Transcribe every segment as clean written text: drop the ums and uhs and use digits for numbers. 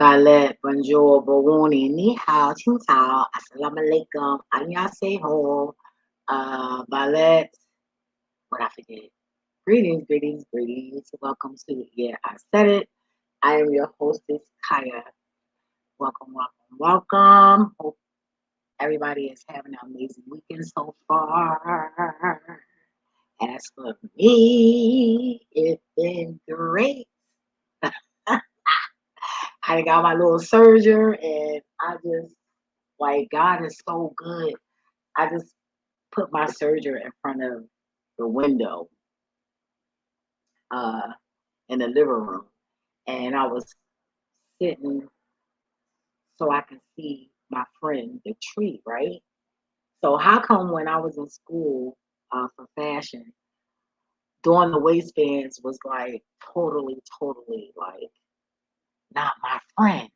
Salet, bonjour, Baruni, ni hao, ting tao, assalamu alaikum, annyeonghaseyo, Balet, what I forget. Greetings, greetings, greetings. Welcome to, yeah, I said it. I am your hostess, Kaya. Welcome, welcome, welcome. Hope everybody is having an amazing weekend so far. As for me, it's been great. I got my little surgery, and I just, like, God is so good. I just put my surgery in front of the window uh, in the living room, and I was sitting so I can see my friend, the tree, right? So how come when I was in school for fashion, doing the waistbands was like totally, totally like not my friend.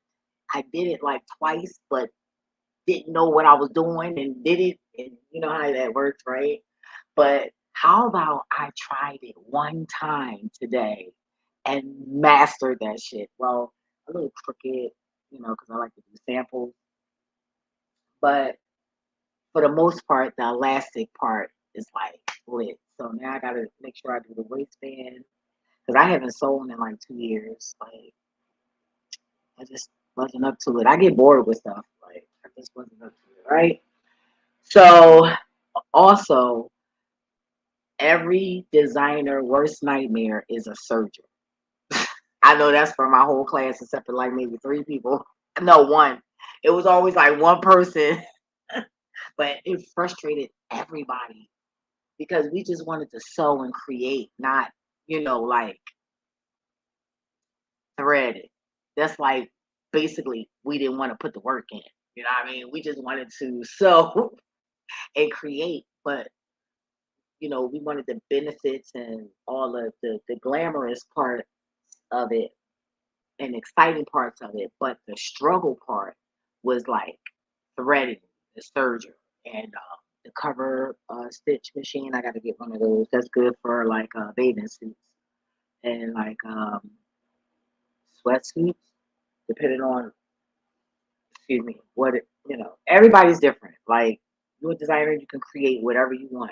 I did it like twice, but didn't know what I was doing and did it, and you know how that works, right? But how about I tried it one time today and mastered that shit? Well, a little crooked, because I like to do samples, but for the most part, the elastic part is like lit. So now I gotta make sure I do the waistband because I haven't sewn in like 2 years. Like I just wasn't up to it. I get bored with stuff. Like I just wasn't up to it, right? So also, every designer worst nightmare is a surgeon. I know that's for my whole class except for like maybe three people. No, one. It was always like one person, but it frustrated everybody because we just wanted to sew and create, not, like thread it. That's like basically we didn't want to put the work in. You know what I mean? We just wanted to sew and create, but we wanted the benefits and all of the glamorous part of it and exciting parts of it, but the struggle part was like threading the serger and the cover stitch machine. I got to get one of those. That's good for like bathing suits and like sweatsuits, depending on, excuse me, what it, everybody's different. Like you're a designer, you can create whatever you want.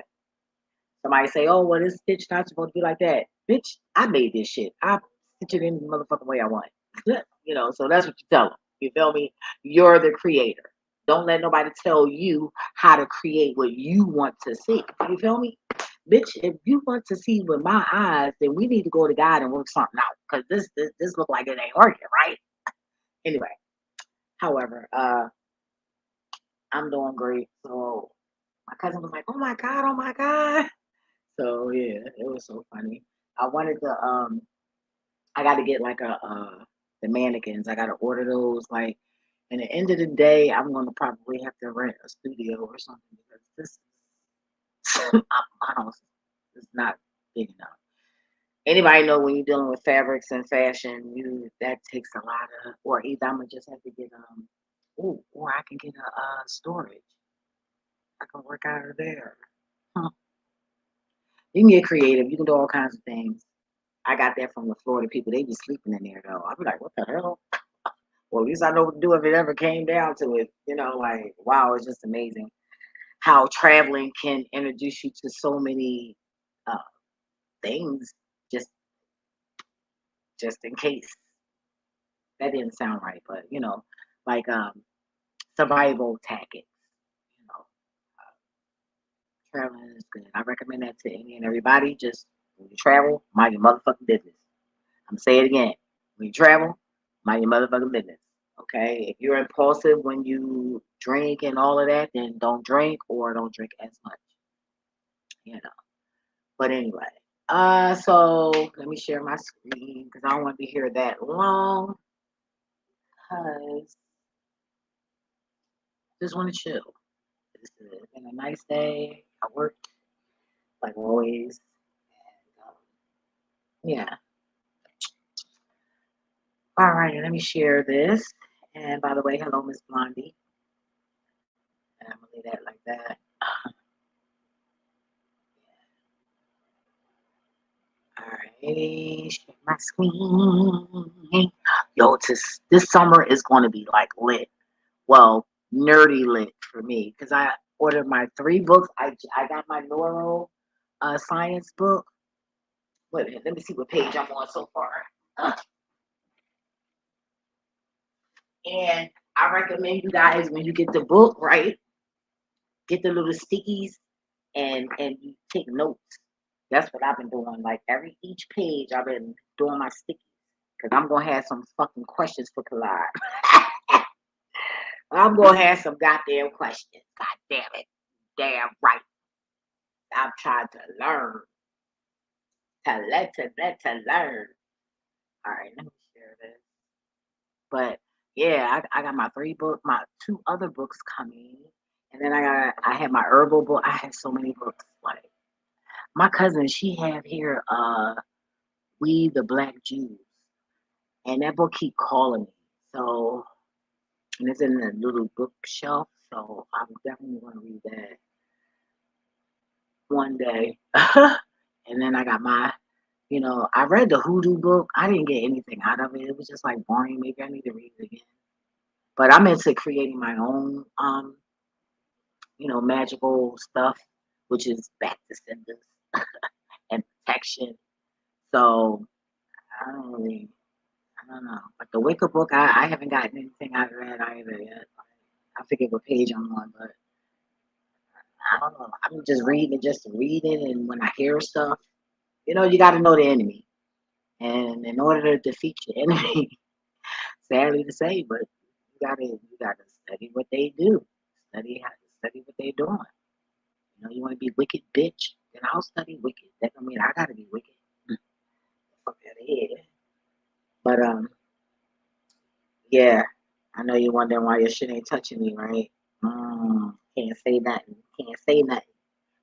Somebody say, "Oh, well, this stitch not supposed to be like that." Bitch, I made this shit. I stitch it in the motherfucking way I want. So that's what you tell them. You feel me? You're the creator. Don't let nobody tell you how to create what you want to see. You feel me? Bitch, if you want to see with my eyes, then we need to go to God and work something out. Because this look like it ain't working, right? Anyway, however, I'm doing great. So my cousin was like, "Oh my God, oh my God." So yeah, it was so funny. I wanted to I got to get like the mannequins. I got to order those. Like, and at the end of the day, I'm gonna probably have to rent a studio or something because this I don't. It's not big enough. Anybody know when you're dealing with fabrics and fashion, that takes a lot of. Or either I'm gonna just have to get or I can get a storage. I can work out of there. Huh. You can get creative. You can do all kinds of things. I got that from the Florida people. They be sleeping in there though. I'd be like, what the hell? Well, at least I know what to do if it ever came down to it. Like, wow, it's just amazing how traveling can introduce you to so many uh, things just just in case. That didn't sound right, but like survival tactics. You know, traveling is good. I recommend that to any and everybody. Just when you travel, mind your motherfucking business. I'm saying it again. When you travel, mind your motherfucking business. Okay? If you're impulsive when you drink and all of that, then don't drink or don't drink as much. You know. But anyway. So let me share my screen because I don't want to be here that long. Cause I just want to chill. It's been a nice day. I worked like always. And, yeah. All right, let me share this. And by the way, hello, Miss Blondie. And I'm gonna leave that like that. All righty. me share my screen. Yo, this summer is going to be like lit. Well, nerdy lit for me because I ordered my 3 books. I got my neuro science book. Wait a minute, let me see what page I'm on so far. And I recommend you guys when you get the book, right? Get the little stickies and you take notes. That's what I've been doing. Like each page, I've been doing my stickies because I'm gonna have some fucking questions for Collide. I'm gonna have some goddamn questions. God damn it, damn right. I'm trying to learn, to learn. All right, let me share this. But yeah, I got my 2 other books coming, and then I had my herbal book. I have so many books. Like my cousin, she have here We the Black Jews, and that book keep calling me. So and it's in the little bookshelf. So I'm definitely gonna read that one day. And then I got I read the hoodoo book. I didn't get anything out of it. It was just like boring. Maybe I need to read it again. But I'm into creating my own magical stuff, which is back to senders and protection. So I don't know. But the Wicker book, I haven't gotten anything out of that either yet. I forget what page I'm on, but I don't know. I'm just reading it just to read it. And when I hear stuff, you got to know the enemy. And in order to defeat your enemy, sadly to say, but you gotta study what they do. Study what they're doing. You want to be wicked, bitch? Then I'll study wicked. That don't mean I gotta be wicked. Fuck out of here. But yeah. I know you're wondering why your shit ain't touching me, right? Can't say nothing. Can't say nothing.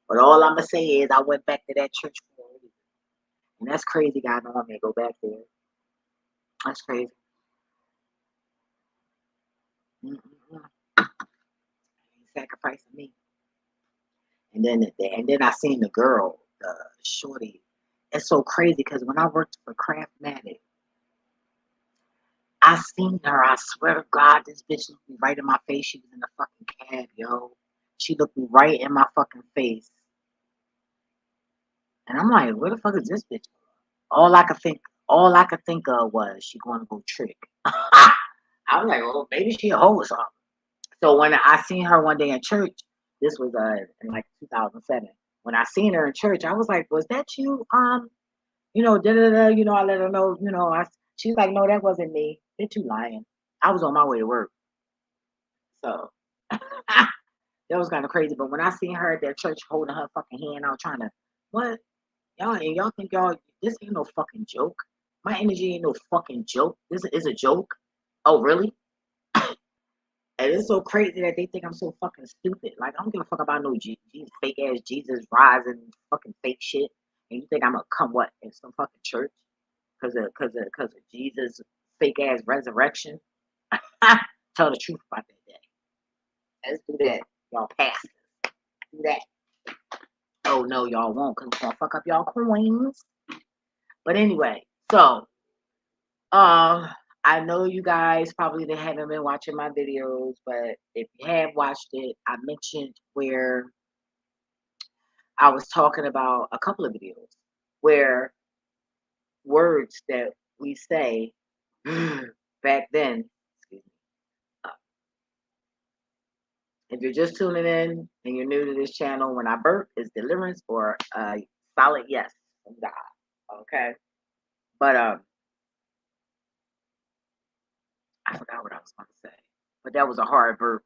But all I'm gonna say is I went back to that church for a reason. And that's crazy. God know I may go back there. That's crazy. Mm-mm-mm. Ain't sacrificing me. And then I seen the girl, the shorty. It's so crazy because when I worked for Craftmatic, I seen her. I swear to God, this bitch looked me right in my face. She was in the fucking cab, yo. She looked me right in my fucking face. And I'm like, where the fuck is this bitch? All I could think, all I could think of was she going to go trick. I was like, well, maybe she a hoe or something. So when I seen her one day in church, this was in like 2007. When I seen her in church, I was like, was that you? Da da da. I let her know. She's like, no, that wasn't me. Bitch, you lying. I was on my way to work. So that was kind of crazy. But when I seen her at that church holding her fucking hand out, trying to what y'all think this ain't no fucking joke. My energy ain't no fucking joke. This is a joke. Oh really? And it's so crazy that they think I'm so fucking stupid. Like I don't give a fuck about no fake ass Jesus rising fucking fake shit. And you think I'm gonna come what in some fucking church because of Jesus fake ass resurrection? Tell the truth about that day. Let's do that, y'all pastors. Do that. Oh no, y'all won't, cause it's gonna fuck up y'all coins. But anyway, so um, I know you guys probably haven't been watching my videos, but if you have watched it, I mentioned where I was talking about a couple of videos where words that we say back then. Excuse me, uh, if you're just tuning in and you're new to this channel, when I burp, is deliverance or a solid yes from God. Okay, but I forgot what I was going to say, but that was a hard burp.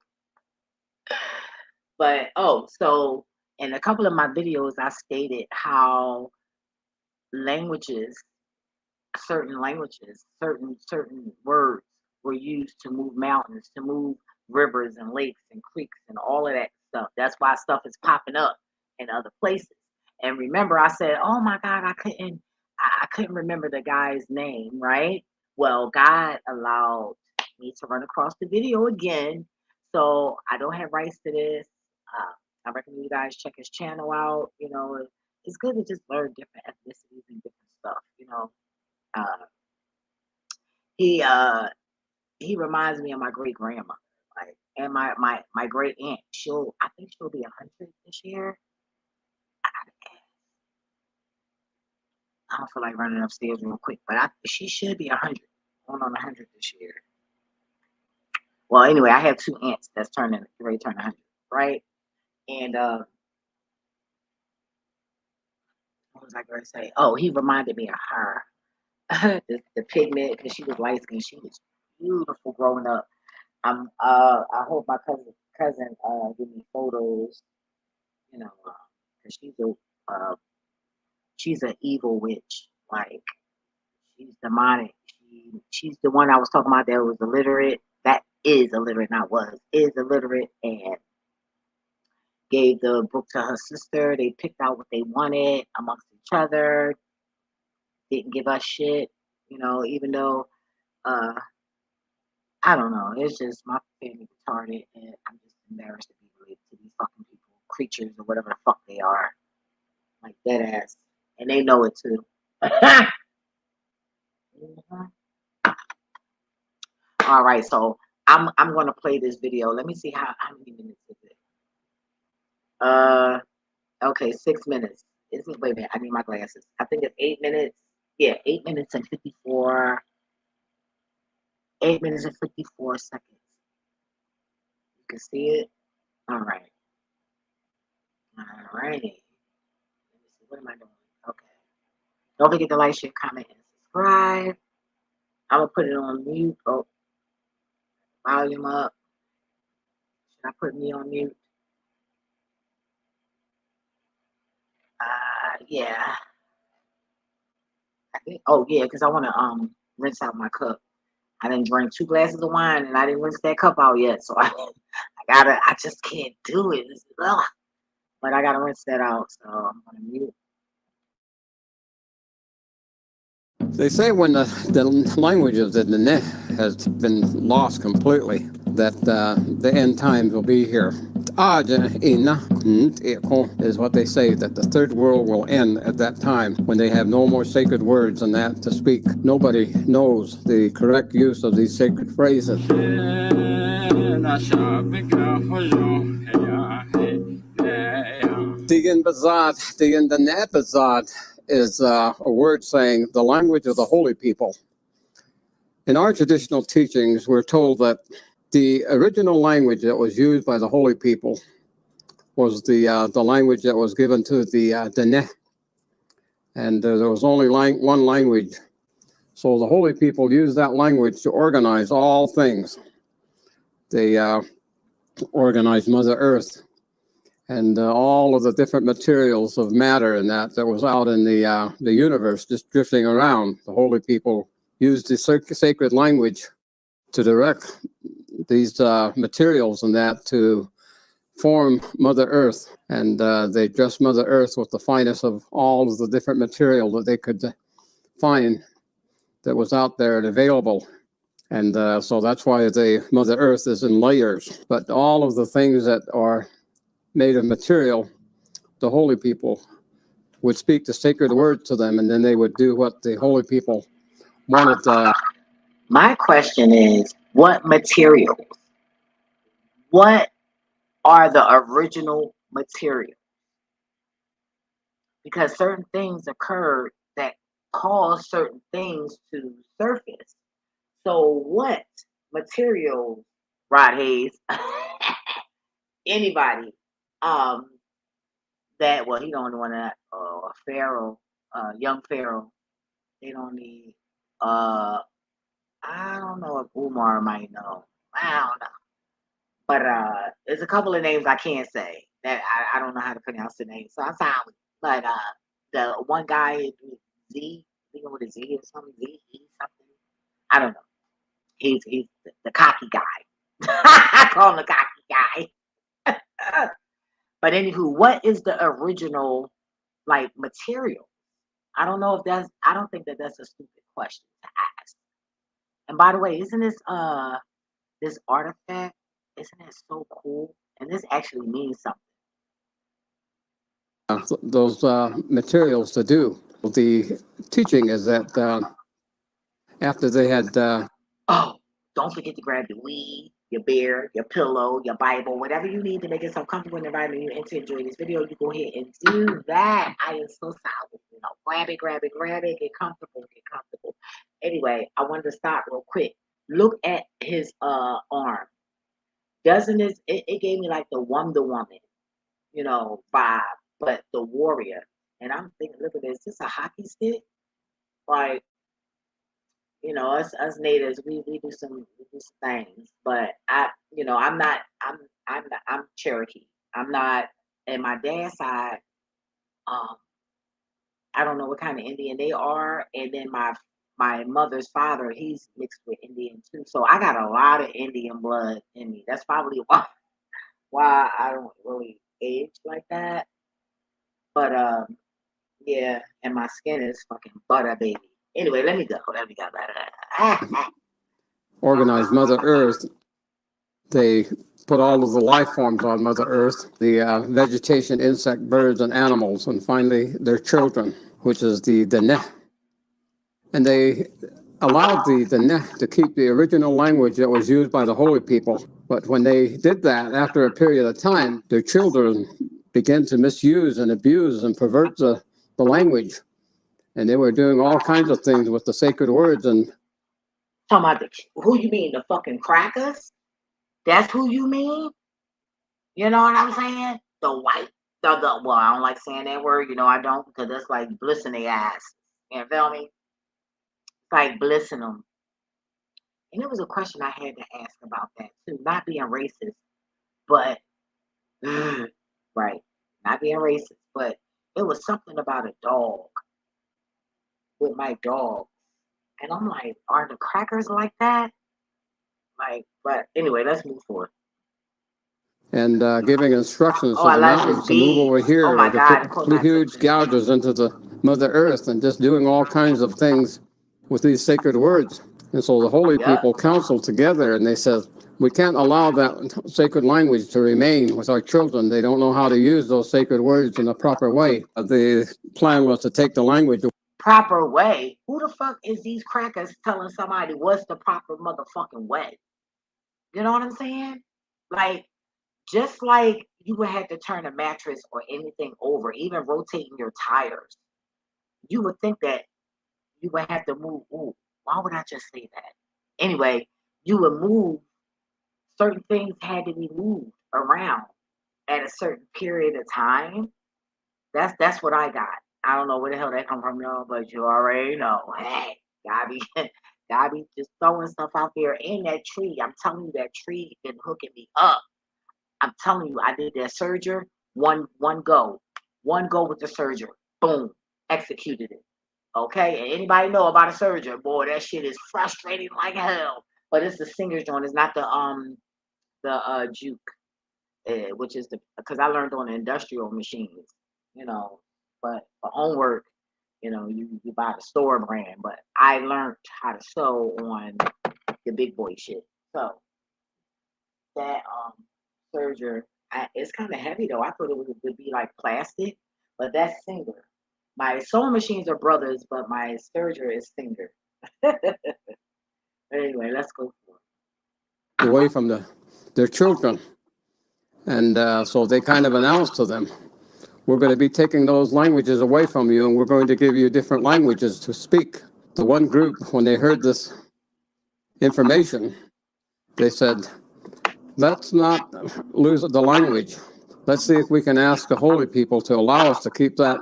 But so in a couple of my videos, I stated how languages, certain words were used to move mountains, to move rivers and lakes and creeks and all of that stuff. That's why stuff is popping up in other places. And remember, I said, "Oh my God, I couldn't remember the guy's name." Right? Well, God allowed me to run across the video again, so I don't have rights to this. I recommend you guys check his channel out. It's good to just learn different ethnicities and different stuff. Uh, he reminds me of my great grandmother, like, and my great aunt. I think she'll be 100 this year. I don't feel like running upstairs real quick, but she should be 100, going on 100 this year. Well, anyway, I have two aunts that's ready to turn 100, right? And what was I going to say? Oh, he reminded me of her, the pigment, because she was light skinned. She was beautiful growing up. I hope my cousin give me photos, you know, because she's an evil witch. Like, she's demonic. She's the one I was talking about that was illiterate. That is illiterate, not was, is illiterate, and gave the book to her sister. They picked out what they wanted amongst each other. Didn't give us shit, even though uh I don't know. It's just my family retarded, and I'm just embarrassed to be related to these fucking people, creatures, or whatever the fuck they are. Like, dead ass. And they know it too. Mhm. All right, so I'm gonna play this video. Let me see how many minutes is it? Okay, 6 minutes. Is it? Wait a minute, I need my glasses. I think it's 8 minutes. Yeah, 8 minutes and 54. 8 minutes and 54 seconds. You can see it. All right. All righty. Let me see. What am I doing? Okay. Don't forget to like, share, comment, and subscribe. I'm gonna put it on mute. Oh, volume up. Should I put me on mute? Yeah. I think. Oh, yeah, because I want to rinse out my cup. I didn't drink 2 glasses of wine, and I didn't rinse that cup out yet. So I just can't do it. Ugh. But I gotta rinse that out. So I'm gonna mute. They say when the language of the Nene has been lost completely, that the end times will be here. Is what they say, that the third world will end at that time when they have no more sacred words than that to speak. Nobody knows the correct use of these sacred phrases. Digan Bazad, Digan the Nabazad is a word saying the language of the holy people. In our traditional teachings, we're told that the original language that was used by the holy people was the language that was given to the Dene, and there was only one language. So the holy people used that language to organize all things. They organized Mother Earth and all of the different materials of matter and that was out in the universe, just drifting around. The holy people used the sacred language to direct these materials and that to form Mother Earth, and they dressed Mother Earth with the finest of all of the different material that they could find that was out there and available. And so that's why the Mother Earth is in layers. But all of the things that are made of material, the holy people would speak the sacred word to them, and then they would do what the holy people wanted. My question is, what materials? What are the original materials? Because certain things occurred that caused certain things to surface. So what materials, Rod Hayes, anybody, that, well, he don't want that, Pharaoh, young Pharaoh, they don't need, I don't know if Umar might know. I don't know. But there's a couple of names I can't say that I don't know how to pronounce the name. So I'm sorry. But the one guy, Z, I think with a Z or something, Z, something. I don't know. He's the cocky guy. I call him the cocky guy. But anywho, what is the original like material? I don't know if I don't think that's a stupid question to ask. And by the way, isn't this artifact, isn't it so cool? And this actually means something. Those materials to do. The teaching is that after they had Oh, don't forget to grab your weed, your beer, your pillow, your Bible, whatever you need to make yourself comfortable in the environment you enter to enjoy this video. You go ahead and do that. I am so sorry. You know, grab it, grab it, grab it, get comfortable, get comfortable. Anyway, I wanted to stop real quick. Look at his arm. Doesn't it gave me like the Wonder Woman, you know, vibe, but the warrior. And I'm thinking, look at this, this a hockey stick? Like, you know, us natives, we do some things, but you know, I'm Cherokee. I'm not. And my dad's side, um, I don't know what kind of Indian they are, and then my mother's father, he's mixed with Indian too. So I got a lot of Indian blood in me. That's probably why I don't really age like that. But yeah, and my skin is fucking butter, baby. Anyway, let me go. Let me go. organized Mother Earth, they put all of the life forms on Mother Earth, the vegetation, insect, birds, and animals, and finally their children, which is the Neh. And they allowed the Neh to keep the original language that was used by the holy people. But when they did that, after a period of time, their children began to misuse and abuse and pervert the language. And they were doing all kinds of things with the sacred words. And Talking about who you mean, the fucking crackers? That's who you mean? You know what I'm saying? The white, the well, I don't like saying that word. You know I don't because that's like blissing their ass. You feel me? It's like blissing them. And it was a question I had to ask about that too. Not being racist, but right, not being racist, but it was something about a dog with my dog, and I'm like, are the crackers like that? Like, but anyway, let's move forward. and giving instructions Oh, to I the like his mountains to move over beads. Oh here or my to God, put it caught my huge attention. gouges into the Mother Earth and just doing all kinds of things with these sacred words. And so the holy Yep. people counseled together and they said, we can't allow that sacred language to remain with our children. They don't know how to use those sacred words in a proper way. The plan was to take the language. Proper way. Who the fuck is these crackers telling somebody what's the proper motherfucking way? You know what I'm saying? Like, just like you would have to turn a mattress or anything over, even rotating your tires, you would think that you would have to move. Ooh, why would I just say that? Anyway, you would move, certain things had to be moved around at a certain period of time. That's what I got. I don't know where the hell that come from, y'all, but you already know. Hey, gotta be gotta be just throwing stuff out there in that tree. I'm telling you, that tree been hooking me up. I'm telling you, I did that surgery. One go. One go with the surgery. Boom. Executed it. Okay. And anybody know about a surgery? Boy, that shit is frustrating like hell. But it's the singer's joint. It's not the juke, which is the because I learned on the industrial machines, you know. But for homework, you know, you buy the store brand. But I learned how to sew on the big boy shit. So that serger, it's kind of heavy though. I thought it would be like plastic, but that's Singer. My sewing machines are brothers, but my serger is Singer. Anyway, let's go for it. Away from their children. And so they kind of announced to them, we're going to be taking those languages away from you, and we're going to give you different languages to speak. The one group, when they heard this information, they said, let's not lose the language. Let's see if we can ask the holy people to allow us to keep that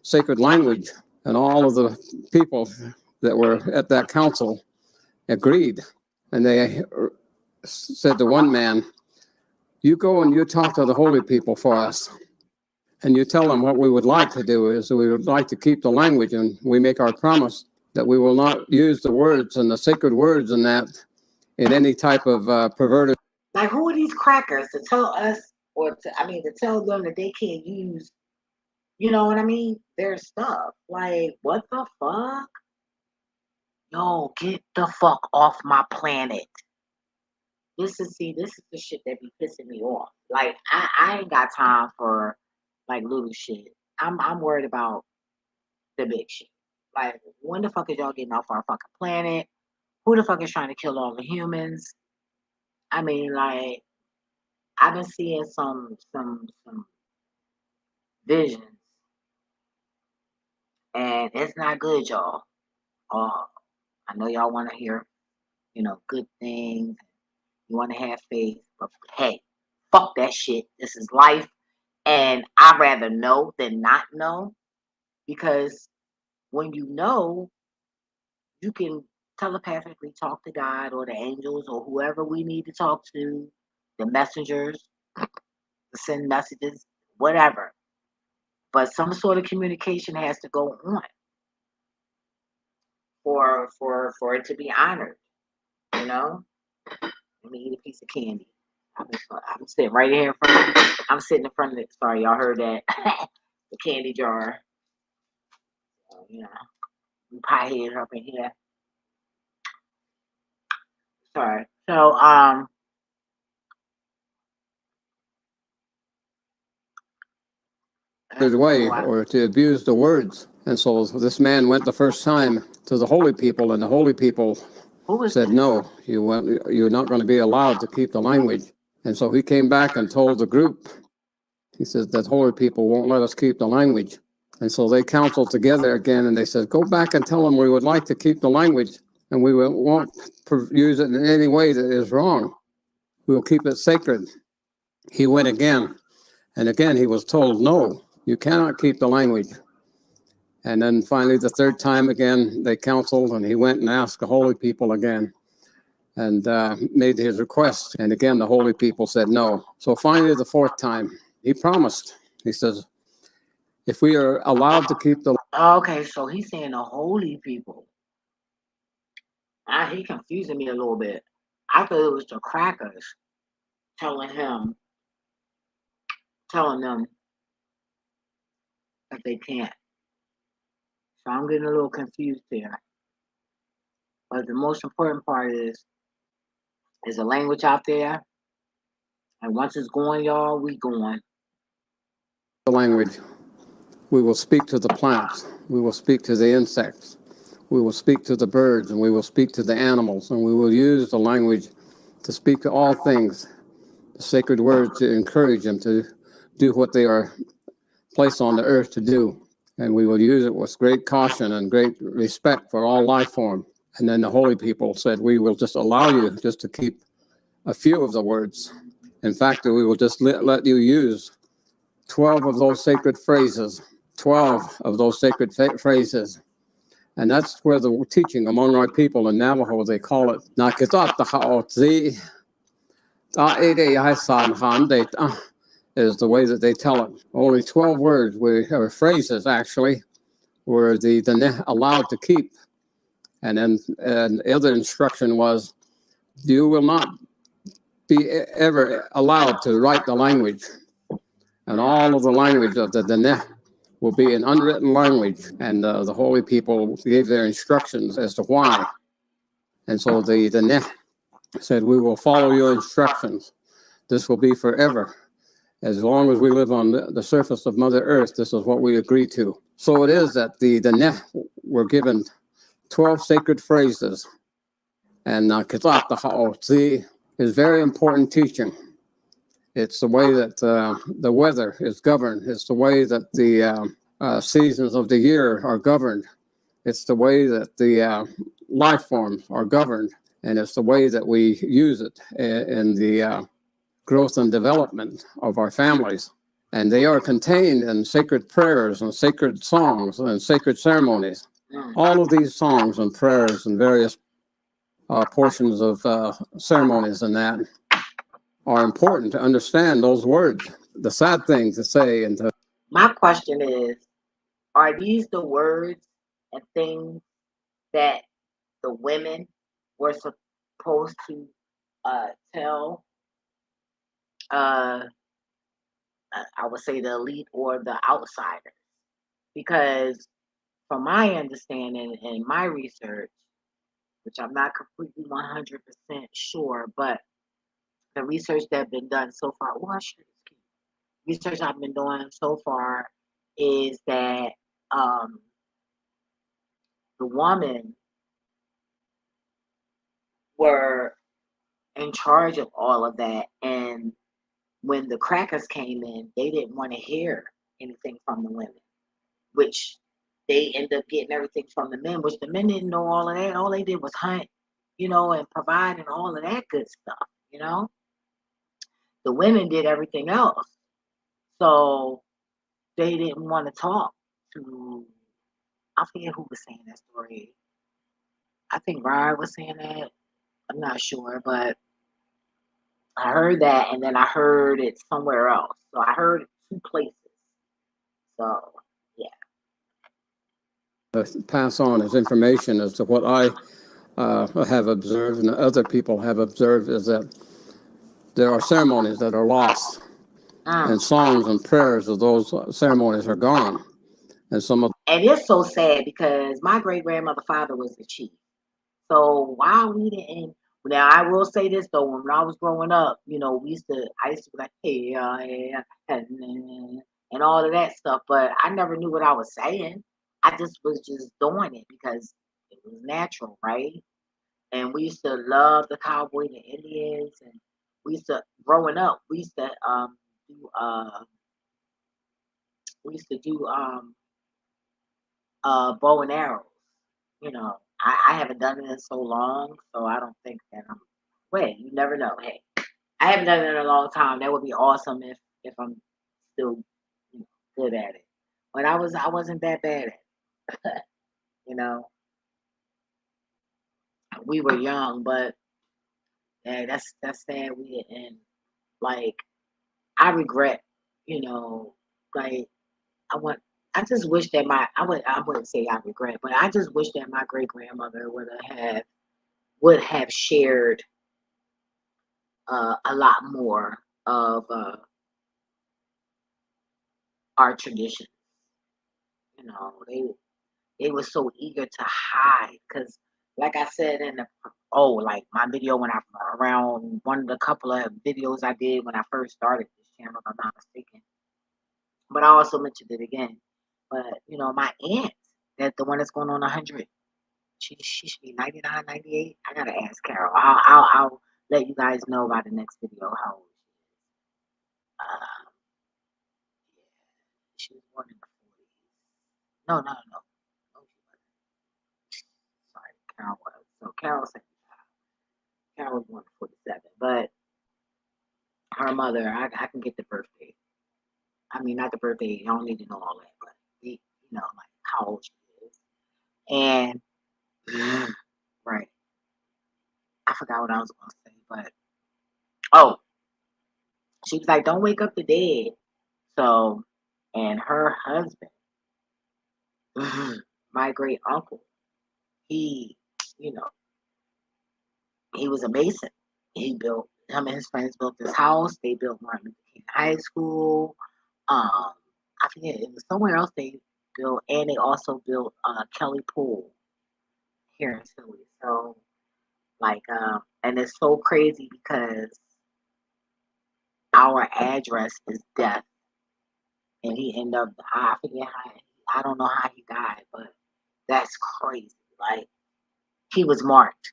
sacred language. And all of the people that were at that council agreed. And they said to one man, you go and you talk to the holy people for us. And you tell them what we would like to do is we would like to keep the language, and we make our promise that we will not use the words and the sacred words and that in any type of perverted. Like, who are these crackers to tell us, or I mean, to tell them that they can't use, you know what I mean? Their stuff. Like, what the fuck? Yo, get the fuck off my planet. This is the shit that be pissing me off. Like, I ain't got time for like little shit. I'm worried about the big shit. Like, when the fuck is y'all getting off our fucking planet? Who the fuck is trying to kill all the humans? I mean, like, I've been seeing some visions, and it's not good, y'all. Uh, I know y'all want to hear, good things. You want to have faith, but hey, fuck that shit. This is life, and I'd rather know than not know, because when you know, you can telepathically talk to God or the angels or whoever we need to talk to, the messengers, to send messages, whatever. But some sort of communication has to go on for it to be honored. You know. Let me eat a piece of candy. I'm sitting right here in front. I'm sitting in front of it. Sorry, y'all heard that. The candy jar. We pie heads up in here. Sorry. So way or to abuse the words. And so this man went the first time to the holy people, and the holy people said, no, you're not going to be allowed to keep the language. And so he came back and told the group, he says that holy people won't let us keep the language. And so they counseled together again, and they said, go back and tell them we would like to keep the language, and we won't use it in any way that is wrong. We will keep it sacred. He went again, and again he was told, no, you cannot keep the language. And then finally, the third time again, they counseled, and he went and asked the holy people again and made his request. And again, the holy people said no. So finally, the fourth time, he promised. He says, if we are allowed to keep the... Okay, so he's saying the holy people. He confusing me a little bit. I thought it was the crackers telling them that they can't. So I'm getting a little confused here. But the most important part is the language out there. And once it's going, y'all, we going. The language. We will speak to the plants. We will speak to the insects. We will speak to the birds, and we will speak to the animals, and we will use the language to speak to all things, the sacred words, to encourage them to do what they are placed on the earth to do. And we will use it with great caution and great respect for all life form. And then the holy people said, we will just allow you just to keep a few of the words. In fact, we will just let you use 12 of those sacred phrases, 12 of those sacred phrases. And that's where the teaching among our people in Navajo, they call it is the way that they tell it. Only 12 words, or phrases actually, were the allowed to keep. And then the other instruction was, you will not be ever allowed to write the language. And all of the language of the Dene will be an unwritten language. And the holy people gave their instructions as to why. And so the Dene said, we will follow your instructions. This will be forever. As long as we live on the surface of Mother Earth, this is what we agree to. So it is that the Dene were given 12 sacred phrases. And Kitat Ha'otzi is very important teaching. It's the way that the weather is governed. It's the way that the seasons of the year are governed. It's the way that the life forms are governed. And it's the way that we use it in the growth and development of our families. And they are contained in sacred prayers and sacred songs and sacred ceremonies. All of these songs and prayers and various portions of ceremonies and that are important to understand those words. The sad thing to say and to... My question is, are these the words and things that the women were supposed to tell, I would say, the elite or the outsiders? Because from my understanding and my research, which I'm not completely 100% sure, but the research that's been done so far, research I've been doing so far is that the woman were in charge of all of that. And when the crackers came in, they didn't want to hear anything from the women, which they end up getting everything from the men, which the men didn't know all of that. All they did was hunt, and provide and all of that good stuff. The women did everything else. So they didn't want to talk to, I forget who was saying that story. I think Ryan was saying that. I'm not sure, but I heard that and then I heard it somewhere else. So I heard it two places. So yeah. Pass on as information as to what I have observed and other people have observed is that there are ceremonies that are lost, and songs and prayers of those ceremonies are gone. And some of And it's so sad because my great grandmother father was the chief. So why we didn't? Now I will say this though, when I was growing up, I used to be like, hey, yeah, and all of that stuff, but I never knew what I was saying. I just was just doing it because it was natural, right? And we used to love the cowboy, the Indians, and we used to growing up. Do we used to do bow and arrows. I haven't done it in so long, so I don't think that I'm. Wait, you never know. Hey, I haven't done it in a long time. That would be awesome if I'm still good at it. But I wasn't that bad at it. you know, we were young, but yeah, that's sad. We didn't like. I regret. You know, like I want. I just wish that I wouldn't say I regret, but I just wish that my great grandmother would have shared a lot more of our traditions. They were so eager to hide because, like I said like my video when I around one of the couple of videos I did when I first started this channel, if I'm not mistaken. But I also mentioned it again. But my aunt, that the one that's going on 100, she should be 99, 98. I gotta ask Carol. I'll let you guys know by the next video how old she was born in the 40s. No, no, no. No, she wasn't. Sorry, Carol was. So Carol said Carol was born in 47. But her mother, I can get the birthday. I mean, not the birthday. I don't need to know all that, but like how old she is. And right, I forgot what I was going to say, but oh, she was like, "Don't wake up the dead." So, and her husband, my great uncle, he, you know, he was a mason. Him and his friends built this house. They built Martin Luther King High School. I forget, it was somewhere else they built, and they also built Kelly Pool here in Philly. So, like, and it's so crazy because our address is death, and he ended up. I forget how. I don't know how he died, but that's crazy. Like, he was marked.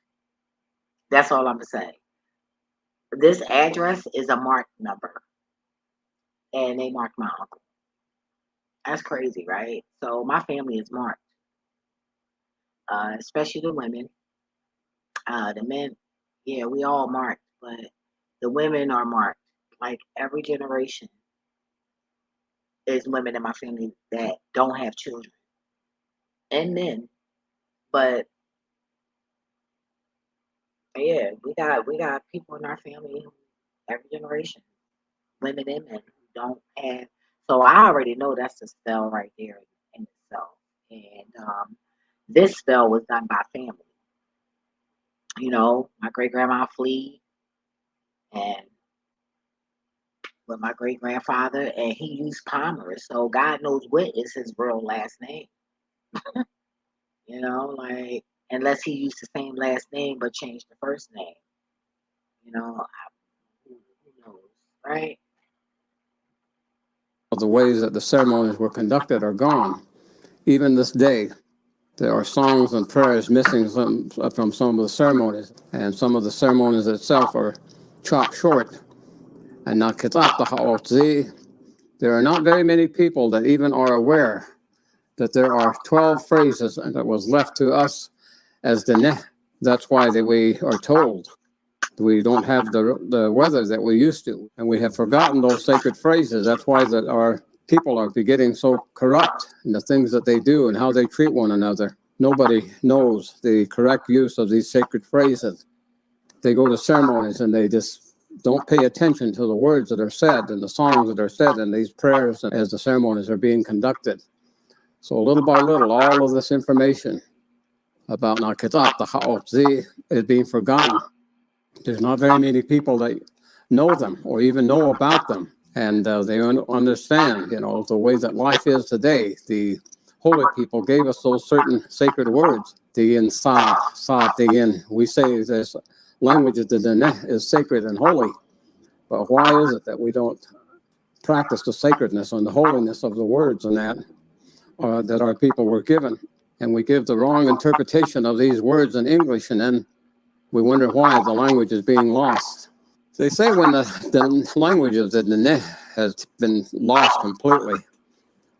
That's all I'm gonna say. This address is a marked number, and they marked my uncle. That's crazy, right? So my family is marked, especially the women. The men, yeah, we all marked, but the women are marked. Like every generation, there's women in my family that don't have children, and men. But yeah, we got people in our family, every generation, women and men who don't have. So I already know that's a spell right there in itself. And this spell was done by family. My great grandma fled, and with my great grandfather, and he used Palmer. So God knows what is his real last name. Like unless he used the same last name but changed the first name. Who knows, right? the ways that the ceremonies were conducted are gone, even this day. There are songs and prayers missing from some of the ceremonies, and some of the ceremonies itself are chopped short. And there are not very many people that even are aware that there are 12 phrases that was left to us as the neh. That's why we are told we don't have the weather that we used to, and we have forgotten those sacred phrases. That's why that our people are getting so corrupt in the things that they do and how they treat one another. Nobody knows the correct use of these sacred phrases. They go to ceremonies and they just don't pay attention to the words that are said and the songs that are said in these prayers as the ceremonies are being conducted. So little by little, all of this information about Nakitat, the Ha'otzi, is being forgotten. There's not very many people that know them or even know about them. And they understand, the way that life is today. The holy people gave us those certain sacred words. Digin Sad, Digin. We say this language is sacred and holy. But why is it that we don't practice the sacredness and the holiness of the words and that our people were given? And we give the wrong interpretation of these words in English, and then we wonder why the language is being lost. They say when the language of the Neh has been lost completely,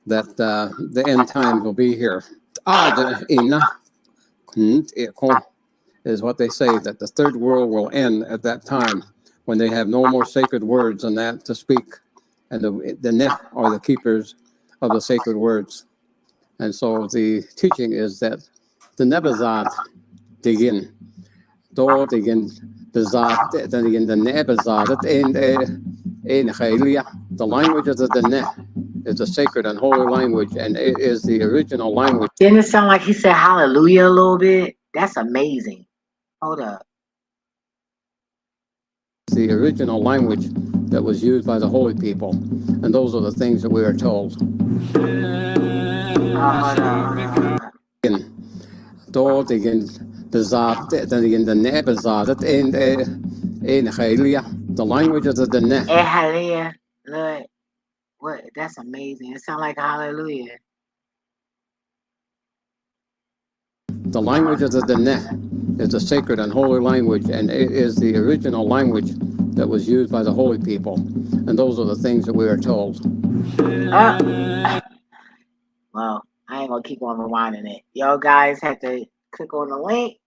that the end times will be here. Is what they say, that the third world will end at that time when they have no more sacred words than that to speak. And the Neh are the keepers of the sacred words. And so the teaching is that the Nebazad digin, do digin bezad, then again the Nebazad, the language of the Neh is a sacred and holy language, and it is the original language. Didn't it sound like he said hallelujah a little bit? That's amazing. Hold up. The original language that was used by the holy people, and those are the things that we are told. Hold up. Do digin bezad, then again the Nebazad, the language of the Neh. Hallelujah. Look, what? That's amazing. It sounds like hallelujah. The language of the Neh is a sacred and holy language, and it is the original language that was used by the holy people, and those are the things that we are told. Well, I ain't gonna keep on rewinding it. Y'all guys have to click on the link,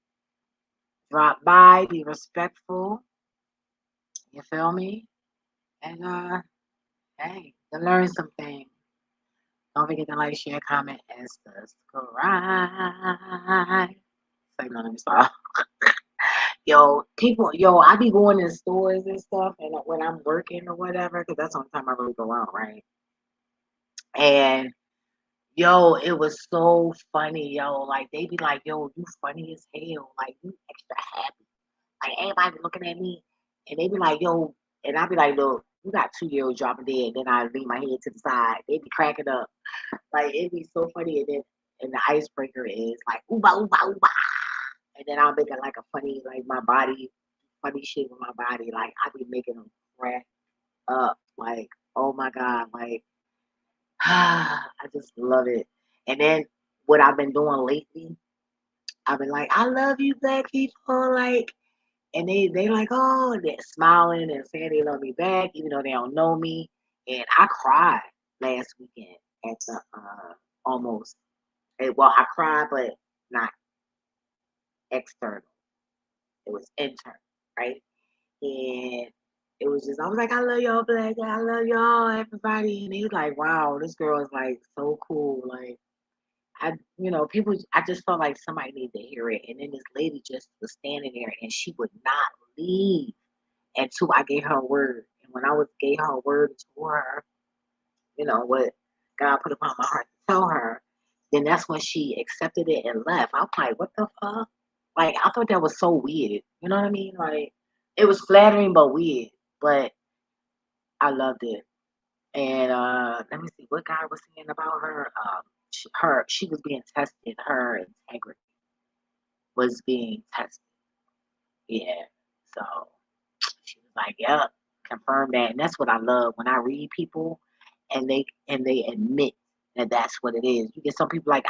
drop by, be respectful. You feel me? And hey, to learn something. Don't forget to like, share, comment, and subscribe. Say none of this stuff. Yo, I be going in stores and stuff, and when I'm working or whatever, because that's the only time I really go out, right? And yo, it was so funny, yo. Like they be like, yo, you funny as hell. Like you extra happy. Like everybody be looking at me, and they be like, yo, and I be like, look, you got 2 year-olds dropping dead. Then I lean my head to the side. They be cracking up. Like it be so funny, and the icebreaker is like ooba ooba ooba, and then I'll make it like a funny, like my body, funny shit with my body. Like I be making them crack up. Like oh my god, like I just love it. And then what I've been doing lately, I've been like, I love you, black people, like, and they like, oh, and they're smiling and saying they love me back, even though they don't know me. And I cried last weekend at the almost. Well, I cried, but not external. It was internal, right? And it was just, I was like, I love y'all, black. I love y'all, everybody. And he was like, wow, this girl is like so cool, like. People, I just felt like somebody needed to hear it. And then this lady just was standing there and she would not leave until I gave her a word. And when gave her a word to her, what God put upon my heart to tell her, then that's when she accepted it and left. I was like, what the fuck? Like, I thought that was so weird. You know what I mean? Like, it was flattering but weird. But I loved it. And let me see what God was saying about her. She was being tested. Her integrity was being tested. Yeah. So she was like, "Yep, confirm that." And that's what I love when I read people, and they admit that that's what it is. You get some people like,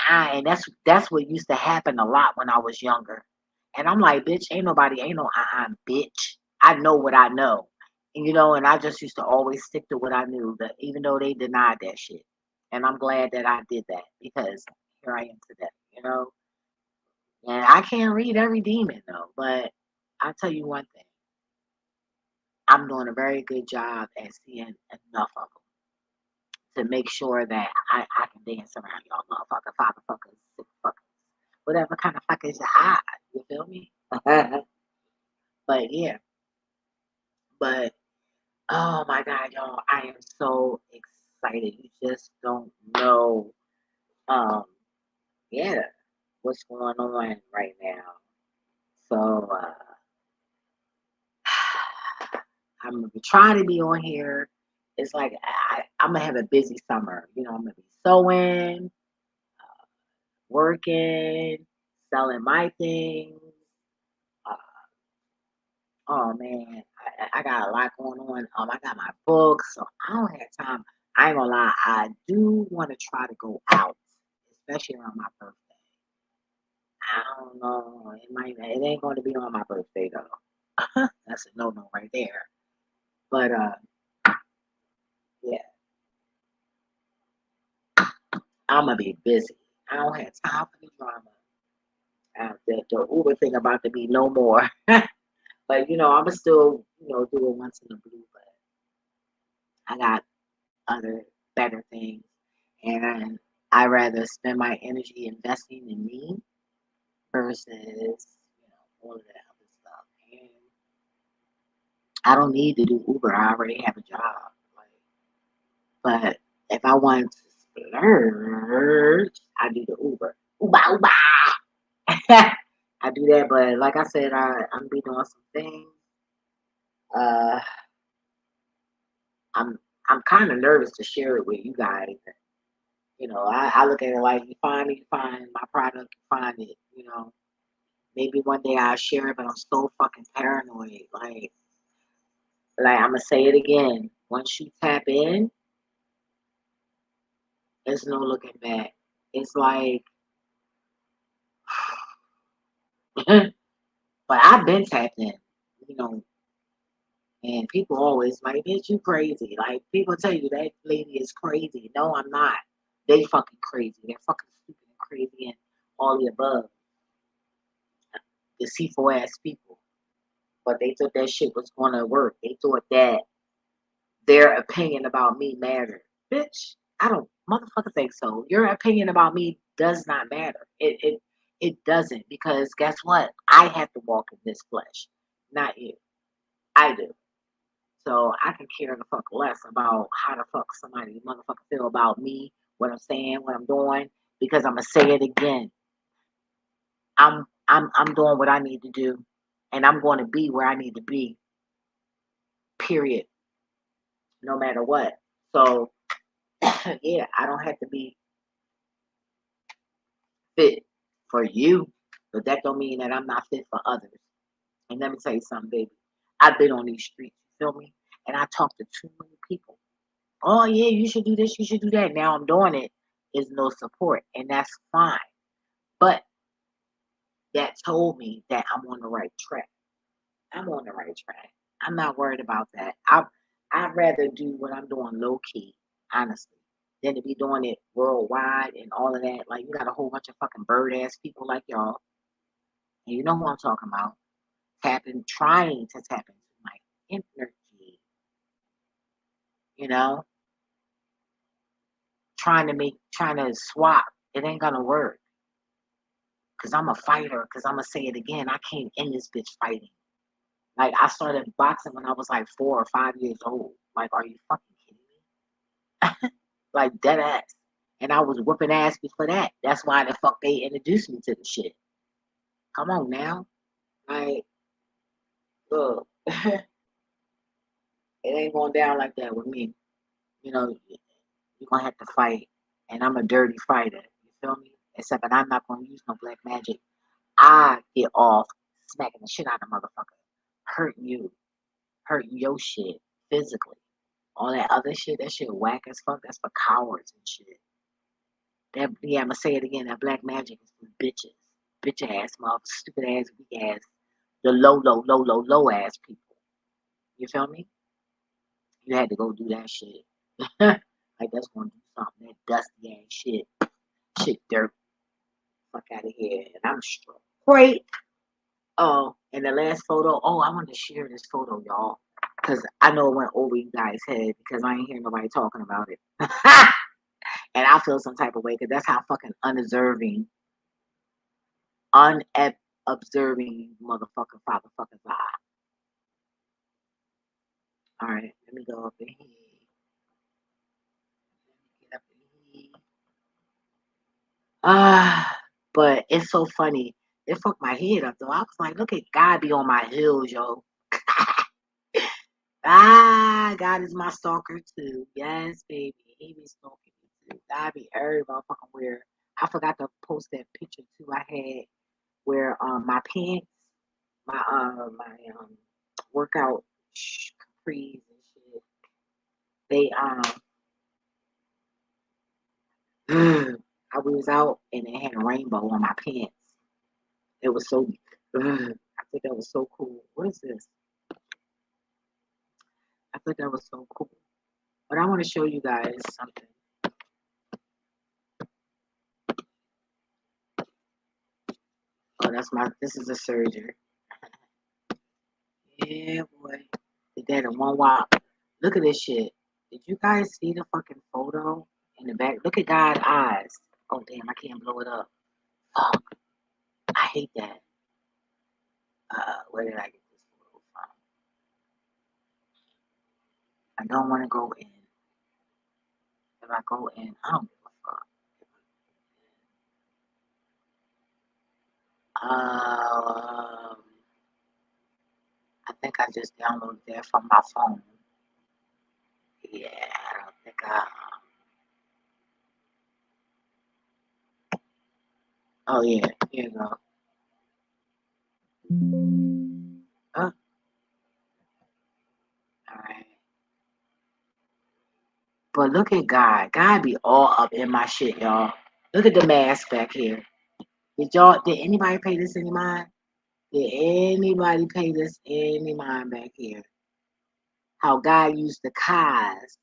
And that's what used to happen a lot when I was younger. And I'm like, bitch, ain't no bitch. I know what I know. And and I just used to always stick to what I knew, that even though they denied that shit. And I'm glad that I did that because here I am today. And I can't read every demon though, but I'll tell you one thing. I'm doing a very good job at seeing enough of them to make sure that I can dance around y'all motherfucker, father fuckers, sick fuckers, whatever kind of fuckers you are. You feel me? But yeah, but oh my god, y'all, I am so excited. You just don't know, um, yeah, what's going on right now. So I'm gonna be trying to be on here. It's like I'm gonna have a busy summer. I'm gonna be sewing, working, selling my things. Uh, oh man, I got a lot going on. I got my books, so I don't have time. I ain't gonna lie, I do want to try to go out, especially around my birthday. I don't know, it ain't going to be on my birthday though. That's a no right there. But yeah, I'm gonna be busy. I don't have time for the drama. The Uber thing about to be no more. But I'ma still do it once in a blue. But I got other better things, and I rather spend my energy investing in me versus all of that other stuff. And I don't need to do Uber. I already have a job. But if I want to splurge, I do the Uber. Uber, Uber. I do that, but like I said, I'm be doing some things. Uh, I'm I'm kind of nervous to share it with you guys. I look at it like you find my product, you find it. Maybe one day I'll share it, but I'm so fucking paranoid. Like I'm gonna say it again. Once you tap in, there's no looking back. It's like, but I've been tapped in. You know, And people always like, bitch, you crazy. Like people tell you that lady is crazy. No, I'm not. They fucking crazy. They're fucking stupid and crazy and all the above. Deceitful ass people. But they thought that shit was gonna work. They thought that their opinion about me mattered. Bitch, I don't motherfucker think so. Your opinion about me does not matter. It doesn't because guess what? I have to walk in this flesh, not you. I do. So I can care the fuck less about how the fuck somebody motherfucker feel about me, what I'm saying, what I'm doing, because I'm gonna say it again. I'm doing what I need to do, and I'm going to be where I need to be. Period. No matter what. So yeah, I don't have to be fit for you, but that don't mean that I'm not fit for others. And let me tell you something, baby. I've been on these streets. You feel me? And I talk to too many people. Oh yeah, you should do this, you should do that. Now I'm doing it. Is no support, and that's fine. But that told me that I'm on the right track. I'm on the right track. I'm not worried about that. I'd rather do what I'm doing low key, honestly, than to be doing it worldwide and all of that. Like you got a whole bunch of fucking bird ass people like y'all, and you know who I'm talking about. Trying to tap into my energy, you know, trying to swap. It ain't gonna work. Cause I'm a fighter. Cause I'm gonna say it again. I came in this bitch fighting. Like I started boxing when I was like 4 or 5 years old. Like, are you fucking kidding me? Like dead ass. And I was whooping ass before that. That's why the fuck they introduced me to the shit. Come on now. Like, look, it ain't going down like that with me. You're gonna have to fight. And I'm a dirty fighter. You feel me? Except that I'm not gonna use no black magic. I get off smacking the shit out of motherfucker. Hurting you. Hurting your shit physically. All that other shit, that shit whack as fuck. That's for cowards and shit. That, yeah, I'm gonna say it again. That black magic is for bitches, bitch ass, mother, stupid ass, weak ass, the low ass people. You feel me? You had to go do that shit. Like that's gonna do something. That dusty ass shit, dirt. Fuck out of here. And I'm straight. Great. Oh, and the last photo. Oh, I want to share this photo, y'all, because I know it went over you guys' head because I ain't hear nobody talking about it. And I feel some type of way because that's how fucking unobserving, unobserving motherfucker fatherfuckers are. All right, let me go up in here. Get up in here. But it's so funny. It fucked my head up though. I was like, look at God be on my heels, yo. God is my stalker too. Yes, baby. He be stalking me too. God be every motherfucking where. I forgot to post that picture too I had where my pants, my workout capris and shit, they I was out and it had a rainbow on my pants. It was so I think that was so cool. What is this? I thought that was so cool. But I want to show you guys something. Oh, this is a surgery. Yeah, boy. Did that in one walk. Look at this shit. Did you guys see the fucking photo in the back? Look at God's eyes. Oh, damn, I can't blow it up. Fuck. I hate that. Where did I get this photo from? I don't want to go in. If I go in, I don't give a fuck. I think I just downloaded that from my phone. Yeah, I don't think I. Oh yeah, here you go. Oh, all right. But look at God. God be all up in my shit, y'all. Look at the mask back here. Did anybody pay this any mind? Did anybody pay this any mind back here? How God used the cause.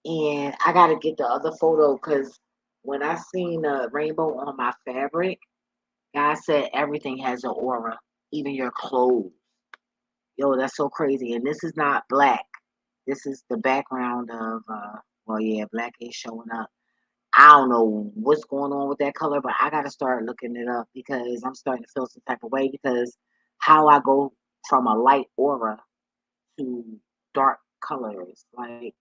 And I gotta get the other photo because when I seen the rainbow on my fabric, God said everything has an aura, even your clothes. Yo, that's so crazy. And this is not black. This is the background of well yeah, black is showing up. I don't know what's going on with that color, but I gotta start looking it up because I'm starting to feel some type of way because how I go from a light aura to dark colors, like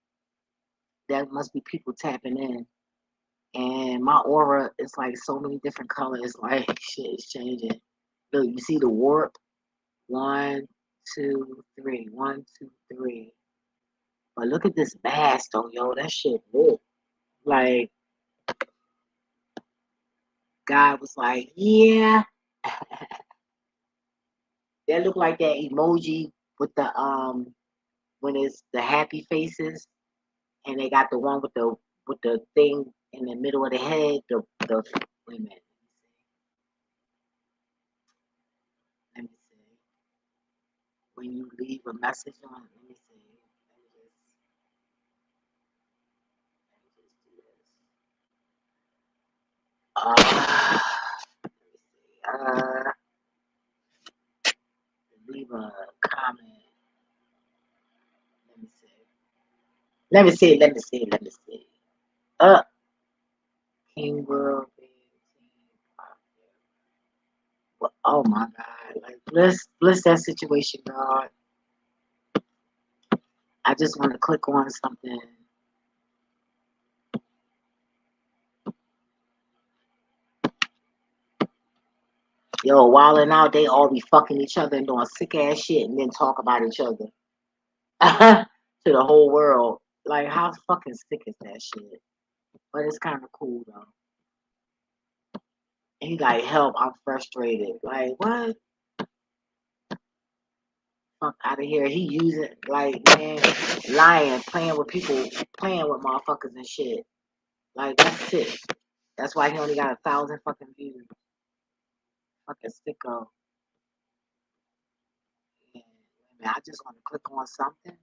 that must be people tapping in. And my aura is like so many different colors, like shit is changing. Look, you see the warp? One, two, three. One, two, three. But look at this mask though, yo. That shit lit. Like God was like, yeah. That look like that emoji with the when it's the happy faces and they got the one with the thing in the middle of the head. The wait a minute. Let me see. When you leave a message on, let me see. Let me just do this. Leave a comment. Let me see. Let me see. Let me see. Let me see. Uh, King World. Well, oh my God! Like bless that situation, God. I just want to click on something. Yo, wilding out, they all be fucking each other and doing sick ass shit and then talk about each other to the whole world. Like, how fucking sick is that shit? But it's kind of cool though. And he like, help, I'm frustrated. Like, what? Fuck out of here. He using, like, man, lying, playing with people, playing with motherfuckers and shit. Like, that's sick. That's why he only got 1,000 fucking views. Fucking sicko. Yeah, man, I just want to click on something.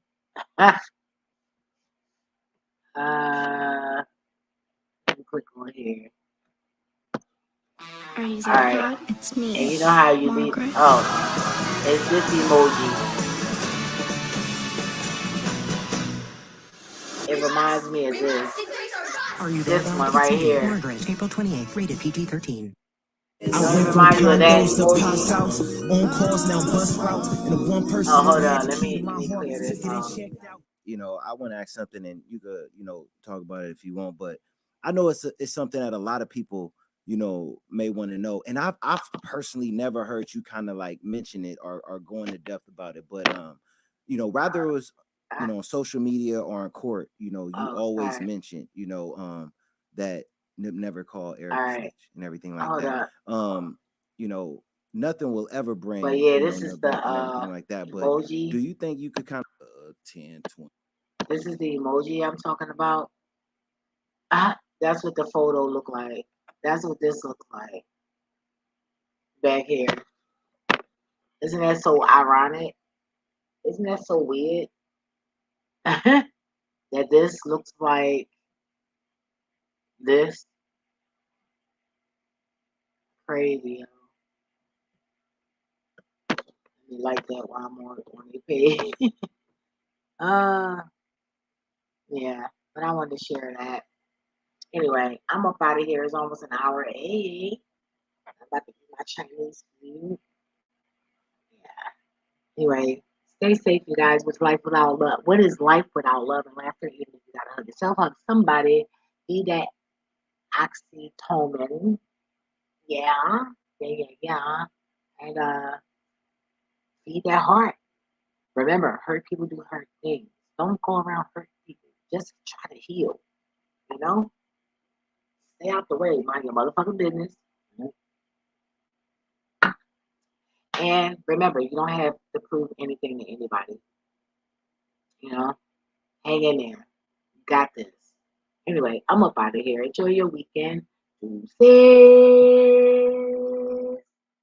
Let me click on here. Are you there, God? It's And me, you know how you be? Margaret. Oh, it's this emoji. It reminds me of this. Are you there, This God? one It's right me, here. Margaret. April 28th, rated PG-13. Don't it remind you of that emoji? On calls now bus routes and the one person Oh, hold who had on. the Let key to me my heart clear to this get it off. checked out. You know, I want to ask something, and you could, talk about it if you want. But I know it's something that a lot of people, may want to know. And I've personally never heard you kind of like mention it or go into depth about it. But rather it was on social media or in court, you always mention, that never call Eric a snitch and everything like that. Nothing will ever bring, But yeah, this Neil is back and the everything like that. But emoji. do you think you could kind of 10, 20? This is the emoji I'm talking about. That's what the photo looked like. That's what this looks like back here. Isn't that so ironic? Isn't that so weird? That this looks like this. Crazy. Let me like that while I'm on your page. Yeah, but I wanted to share that. Anyway, I'm up out of here. It's almost an hour. Hey, I'm about to eat my Chinese food. Yeah. Anyway, stay safe, you guys. With life without love? What is life without love and laughter? Even if you gotta hug yourself, hug somebody. Be that oxytocin. Yeah, yeah. And feed that heart. Remember, hurt people do hurt things. Don't go around hurting people. Just try to heal. You know? Stay out the way. Mind your motherfucking business. And remember, you don't have to prove anything to anybody. Hang in there. You got this. Anyway, I'm up out of here. Enjoy your weekend. Tuesday.